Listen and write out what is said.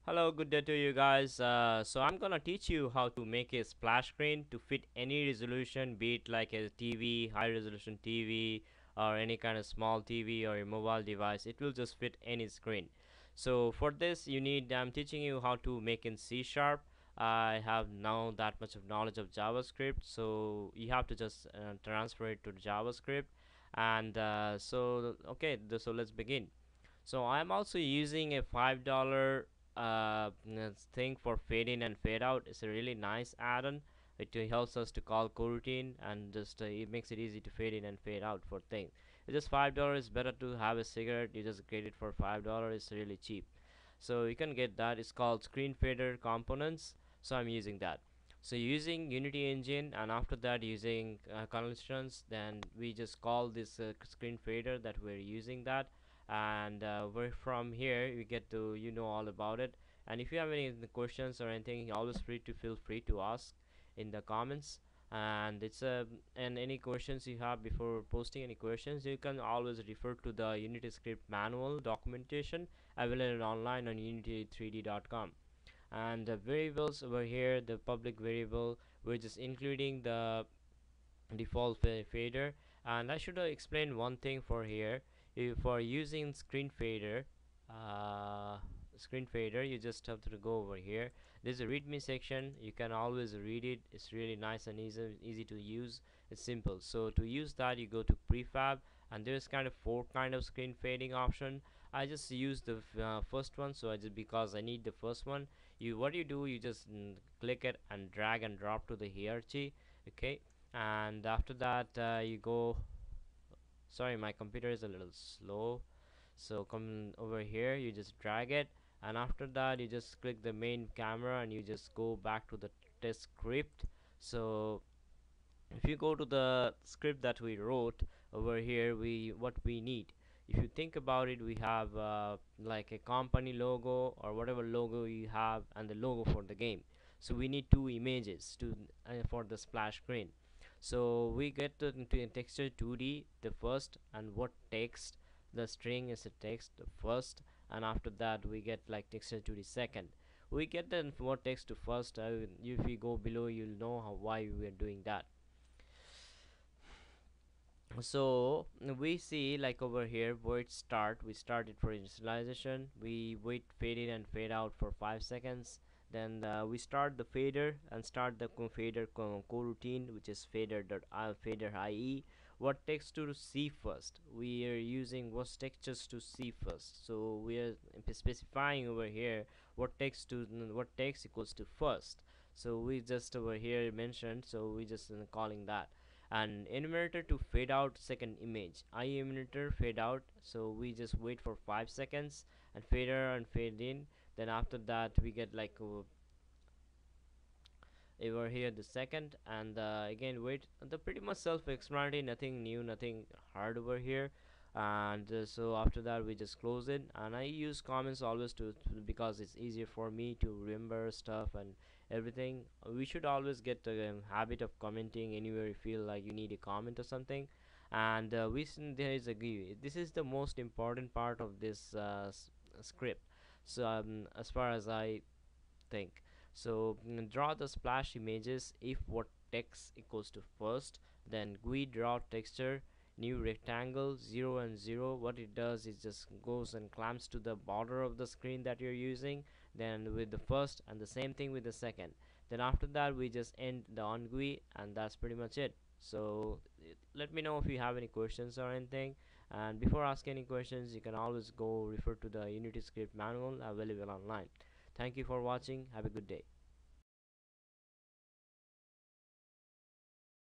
Hello, good day to you guys. So I'm gonna teach you how to make a splash screen to fit any resolution, be it like a TV, high resolution TV, or any kind of small TV or a mobile device. It will just fit any screen. So for this, I'm teaching you how to make in C sharp. I have now that much of knowledge of JavaScript, so you have to just transfer it to JavaScript. And so let's begin. So I'm also using a $5 thing for fade in and fade out. It's a really nice add-on. It helps us to call coroutine and just it makes it easy to fade in and fade out for things. It's just $5. Better to have a cigarette. You just get it for $5. It's really cheap. So you can get that. It's called screen fader components. So I'm using that. So using Unity engine and after that using constraints, then we just call this screen fader that we're using that, and we're from here you get to all about it. And if you have any questions or anything, always feel free to ask in the comments. And and any questions you have before posting any questions, you can always refer to the Unity script manual documentation available online on unity3d.com. And the variables over here, the public variable, we're just including the default fader. And I should explain one thing for here. If for using uh, screen fader, you just have to go over here. There's a readme section. You can always read it. It's really nice and easy to use. It's simple. So to use that, you go to prefab, and there's kind of four kind of screen fading option. I just use the first one, so because I need the first one. What you do, you just click it and drag and drop to the hierarchy. Okay, and after that you go. Sorry, my computer is a little slow. So come over here, you just drag it, and after that you just click the main camera and you just go back to the test script. So if you go to the script that we wrote over here, we what we need, if you think about it, we have like a company logo or whatever logo you have and the logo for the game. So we need two images to for the splash screen. So we get into texture 2D the first, and what text, the string is a text the first, and after that we get like texture 2D second. We get the what text to first. If you go below, you'll know why we are doing that. So we see like over here where it start, we started for initialization, we wait fade in and fade out for 5 seconds. Then we start the fader and start the fader coroutine, which is fader IE. What text to see first, we are using what textures to see first. So we are specifying over here what text equals to first. So we just over here mentioned, so we just calling that. And enumerator to fade out second image, I enumerator fade out, so we just wait for 5 seconds, and fader and fade in. Then after that we get like over here the second, and again wait. The pretty much self-explanatory, nothing new, nothing hard over here. And so after that we just close it, and I use comments always because it's easier for me to remember stuff and everything. We should always get the habit of commenting anywhere you feel like you need a comment or something. And there is a this is the most important part of this script. So as far as I think. So draw the splash images if what text equals to first, then GUI draw texture, new rectangle 0 and 0. What it does is just goes and clamps to the border of the screen that you're using, then with the first, and the same thing with the second. Then after that we just end the on GUI, and that's pretty much it. So let me know if you have any questions or anything. And before asking any questions, you can always go refer to the Unity script manual available online. Thank you for watching. Have a good day.